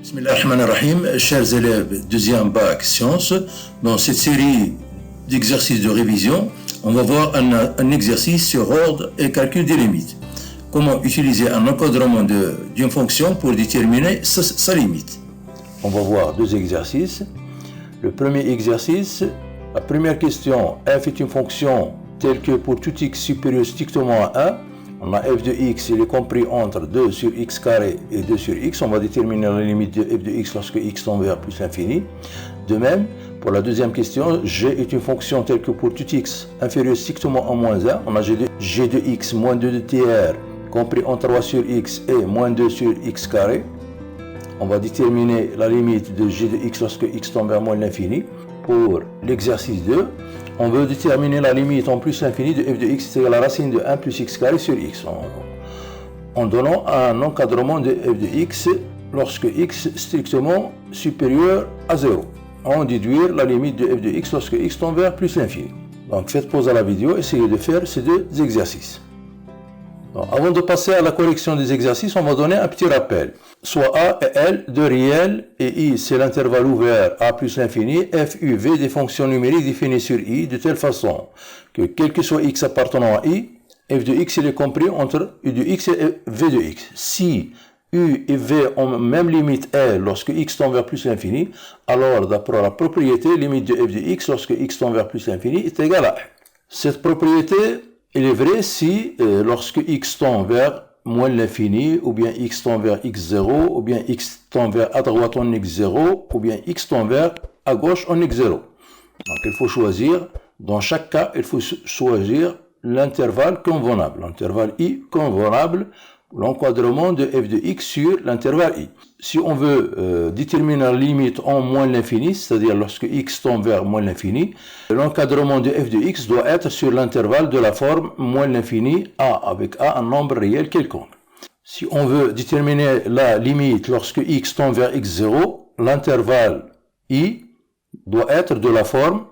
Bismillahirrahmanirrahim, chers élèves deuxième bac sciences, dans cette série d'exercices de révision, on va voir un exercice sur ordre et calcul des limites. Comment utiliser un encadrement d'une fonction pour déterminer sa limite. On va voir deux exercices. Le premier exercice, la première question, f est une fonction telle que pour tout x supérieur strictement à 1, on a f de x, il est compris entre 2 sur x carré et 2 sur x. On va déterminer la limite de f de x lorsque x tend vers plus l'infini. De même, pour la deuxième question, g est une fonction telle que pour tout x inférieur strictement à moins 1, on a g de x moins 2 de tr compris entre 3 sur x et moins 2 sur x carré. On va déterminer la limite de g de x lorsque x tend vers moins l'infini. Pour l'exercice 2, on veut déterminer la limite en plus l'infini de f de x, c'est-à-dire la racine de 1 plus x carré sur x, en donnant un encadrement de f de x lorsque x strictement supérieur à 0. On déduire la limite de f de x lorsque x tend vers plus l'infini. Donc faites pause à la vidéo, essayez de faire ces deux exercices. Donc, avant de passer à la correction des exercices, on va donner un petit rappel. Soit a et l, deux réels, et i c'est l'intervalle ouvert a plus l'infini, f, u, v des fonctions numériques définies sur i, de telle façon que quel que soit x appartenant à i, f de x il est compris entre u de x et v de x. Si u et v ont même limite l lorsque x tend vers plus l'infini, alors d'après la propriété, limite de f de x lorsque x tend vers plus l'infini est égale à 1. Cette propriété, il est vrai si lorsque x tend vers moins l'infini, ou bien x tend vers x0, ou bien x tend vers à droite en x0, ou bien x tend vers à gauche en x0. Donc il faut choisir, dans chaque cas, il faut choisir l'intervalle convenable, l'intervalle i convenable, l'encadrement de f de x sur l'intervalle i. Si on veut déterminer la limite en moins l'infini, c'est-à-dire lorsque x tend vers moins l'infini, l'encadrement de f de x doit être sur l'intervalle de la forme moins l'infini a, avec a un nombre réel quelconque. Si on veut déterminer la limite lorsque x tend vers x0, l'intervalle i doit être de la forme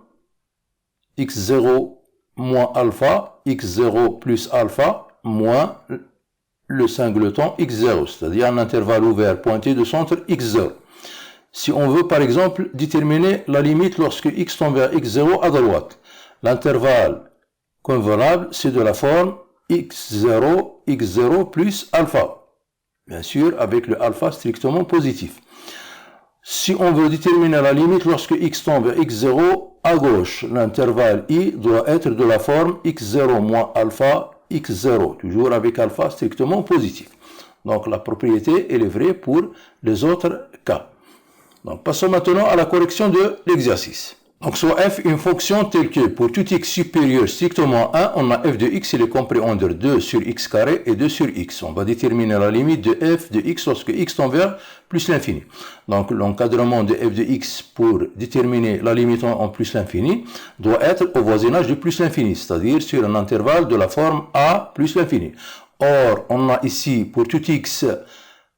x0 moins alpha, x0 plus alpha, moins le singleton x0, c'est-à-dire un intervalle ouvert pointé de centre x0. Si on veut par exemple déterminer la limite lorsque x tend vers x0 à droite, l'intervalle convenable c'est de la forme x0 plus alpha, bien sûr avec le alpha strictement positif. Si on veut déterminer la limite lorsque x tend vers x0 à gauche, l'intervalle i doit être de la forme x0 moins alpha x0, toujours avec alpha strictement positif. Donc la propriété elle est vraie pour les autres cas. Donc passons maintenant à la correction de l'exercice. Donc soit f une fonction telle que pour tout x supérieur strictement à 1, on a f de x il est compris entre 2 sur x carré et 2 sur x. On va déterminer la limite de f de x lorsque x tend vers plus l'infini. Donc l'encadrement de f de x pour déterminer la limite en plus l'infini doit être au voisinage de plus l'infini, c'est-à-dire sur un intervalle de la forme a plus l'infini. Or on a ici pour tout x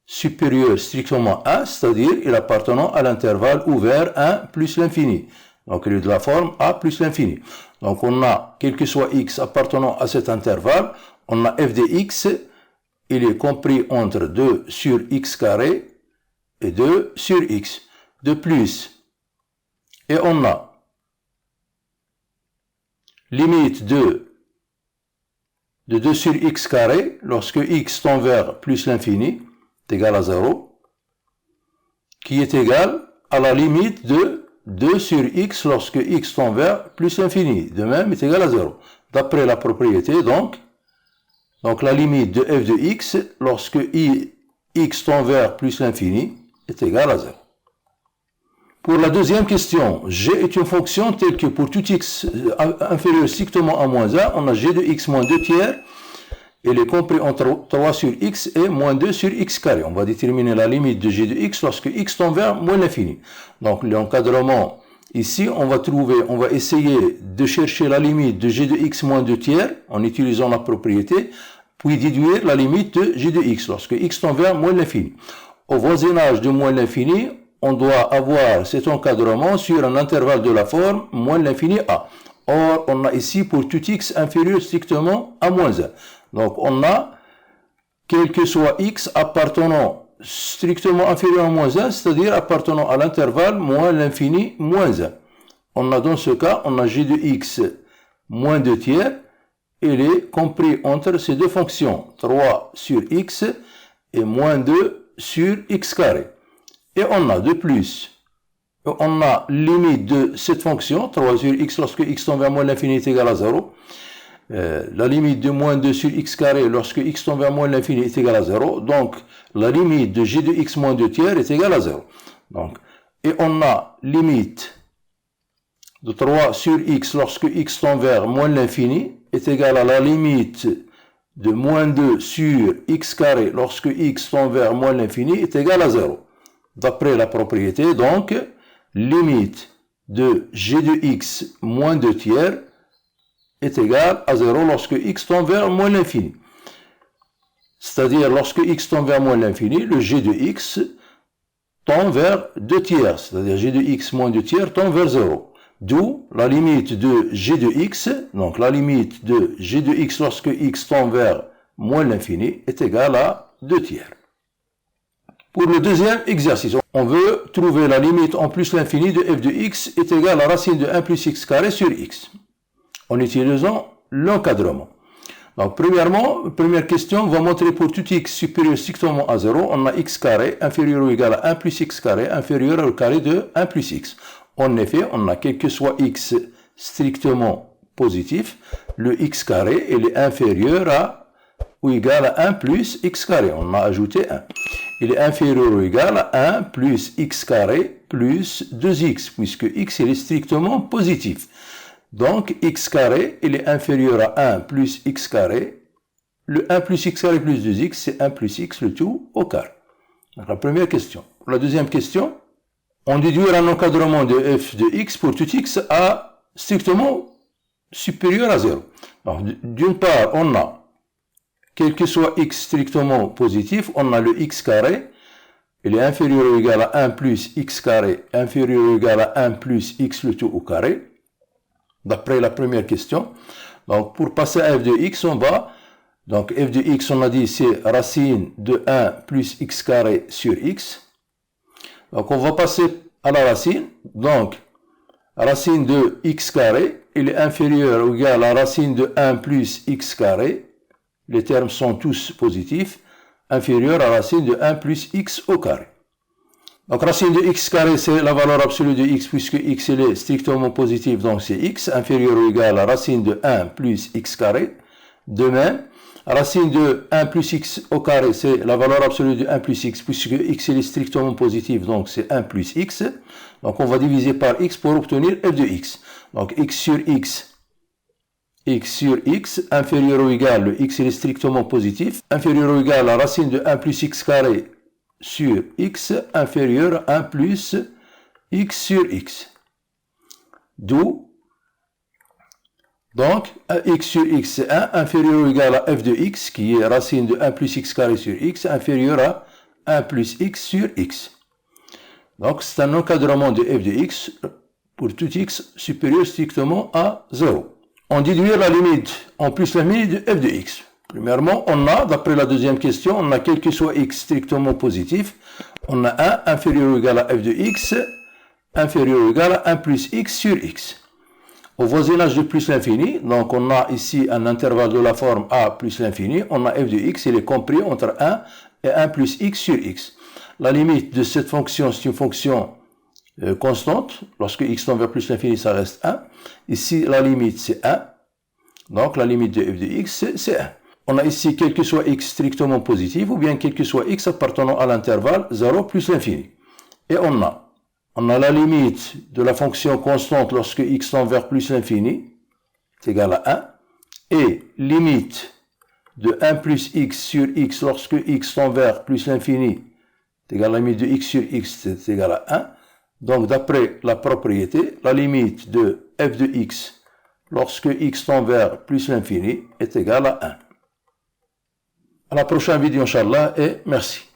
supérieur strictement à 1, c'est-à-dire il appartenant à l'intervalle ouvert 1 plus l'infini. Donc il est de la forme a plus l'infini. Donc on a, quel que soit x appartenant à cet intervalle, on a f de x, il est compris entre 2 sur x carré et 2 sur x. De plus, et on a limite de 2 sur x carré, lorsque x tend vers plus l'infini, est égal à 0, qui est égal à la limite de 2 sur x lorsque x tend vers plus l'infini, de même est égal à 0. D'après la propriété, donc la limite de f de x lorsque x tend vers plus l'infini est égal à 0. Pour la deuxième question, g est une fonction telle que pour tout x inférieur strictement à moins 1, on a g de x moins 2 tiers, il est compris entre 3 sur x et moins 2 sur x carré. On va déterminer la limite de g de x lorsque x tend vers moins l'infini. Donc l'encadrement, ici, on va essayer de chercher la limite de g de x moins 2 tiers en utilisant la propriété, puis déduire la limite de g de x lorsque x tend vers moins l'infini. Au voisinage de moins l'infini, on doit avoir cet encadrement sur un intervalle de la forme moins l'infini a. Or, on a ici pour tout x inférieur strictement à moins 1. Donc, on a, quel que soit x appartenant strictement inférieur à moins 1, c'est-à-dire appartenant à l'intervalle moins l'infini moins 1. On a dans ce cas, on a g de x moins 2 tiers, il est compris entre ces deux fonctions, 3 sur x et moins 2 sur x carré. Et on a de plus, on a limite de cette fonction, 3 sur x lorsque x tend vers moins l'infini est égal à 0. La limite de moins 2 sur x carré lorsque x tend vers moins l'infini est égal à 0. Donc, la limite de g de x moins 2 tiers est égale à 0. Donc, et on a limite de 3 sur x lorsque x tend vers moins l'infini est égal à la limite de moins 2 sur x carré lorsque x tend vers moins l'infini est égal à 0. D'après la propriété, donc, limite de g de x moins 2 tiers est égal à 0 lorsque x tend vers moins l'infini. C'est-à-dire, lorsque x tend vers moins l'infini, le g de x tend vers 2 tiers. C'est-à-dire, g de x moins 2 tiers tend vers 0. D'où la limite de g de x, donc la limite de g de x lorsque x tend vers moins l'infini est égale à 2 tiers. Pour le deuxième exercice, on veut trouver la limite en plus l'infini de f de x est égale à racine de 1 plus x carré sur x, en utilisant l'encadrement. Donc, premièrement, première question, on va montrer pour tout x supérieur strictement à 0, on a x carré inférieur ou égal à 1 plus x carré inférieur au carré de 1 plus x. En effet, on a quel que soit x strictement positif, le x carré il est inférieur à ou égal à 1 plus x carré. On a ajouté 1. Il est inférieur ou égal à 1 plus x carré plus 2x, puisque x il est strictement positif. Donc, x carré, il est inférieur à 1 plus x carré. Le 1 plus x carré plus 2x, c'est 1 plus x, le tout au carré. Donc, la première question. Pour la deuxième question, on déduit un encadrement de f de x pour tout x à strictement supérieur à 0. Donc, d'une part, on a, quel que soit x strictement positif, on a le x carré, il est inférieur ou égal à 1 plus x carré, inférieur ou égal à 1 plus x le tout au carré, d'après la première question. Donc, pour passer à f de x, on va, donc f de x, on a dit, c'est racine de 1 plus x carré sur x. Donc, on va passer à la racine. Donc, racine de x carré, il est inférieur ou égal à la racine de 1 plus x carré. Les termes sont tous positifs. Inférieur à la racine de 1 plus x au carré. Donc, racine de x carré, c'est la valeur absolue de x, puisque x il est strictement positif, donc c'est x, inférieur ou égal à la racine de 1 plus x carré. De même, racine de 1 plus x au carré, c'est la valeur absolue de 1 plus x, puisque x il est strictement positif, donc c'est 1 plus x. Donc, on va diviser par x pour obtenir f de x. Donc, x sur x sur x, inférieur ou égal, le x il est strictement positif, inférieur ou égal à la racine de 1 plus x carré sur x, inférieur à 1 plus x sur x. D'où, donc, x sur x c'est 1, inférieur ou égal à f de x, qui est racine de 1 plus x carré sur x, inférieur à 1 plus x sur x. Donc, c'est un encadrement de f de x pour tout x supérieur strictement à 0. On déduit la limite en plus la limite de f de x. Premièrement, on a, d'après la deuxième question, on a quel que soit x strictement positif, on a 1 inférieur ou égal à f de x, inférieur ou égal à 1 plus x sur x. Au voisinage de plus l'infini, donc on a ici un intervalle de la forme a plus l'infini, on a f de x, il est compris entre 1 et 1 plus x sur x. La limite de cette fonction, c'est une fonction constante. Lorsque x tend vers plus l'infini, ça reste 1. Ici, la limite, c'est 1. Donc, la limite de f de x, c'est 1. On a ici, quel que soit x strictement positif, ou bien quel que soit x appartenant à l'intervalle 0 plus l'infini. Et on a la limite de la fonction constante lorsque x tend vers plus l'infini, c'est égal à 1. Et limite de 1 plus x sur x lorsque x tend vers plus l'infini, c'est égal à la limite de x sur x, c'est égal à 1. Donc, d'après la propriété, la limite de f de x lorsque x tend vers plus l'infini est égale à 1. À la prochaine vidéo, Inch'Allah, et merci.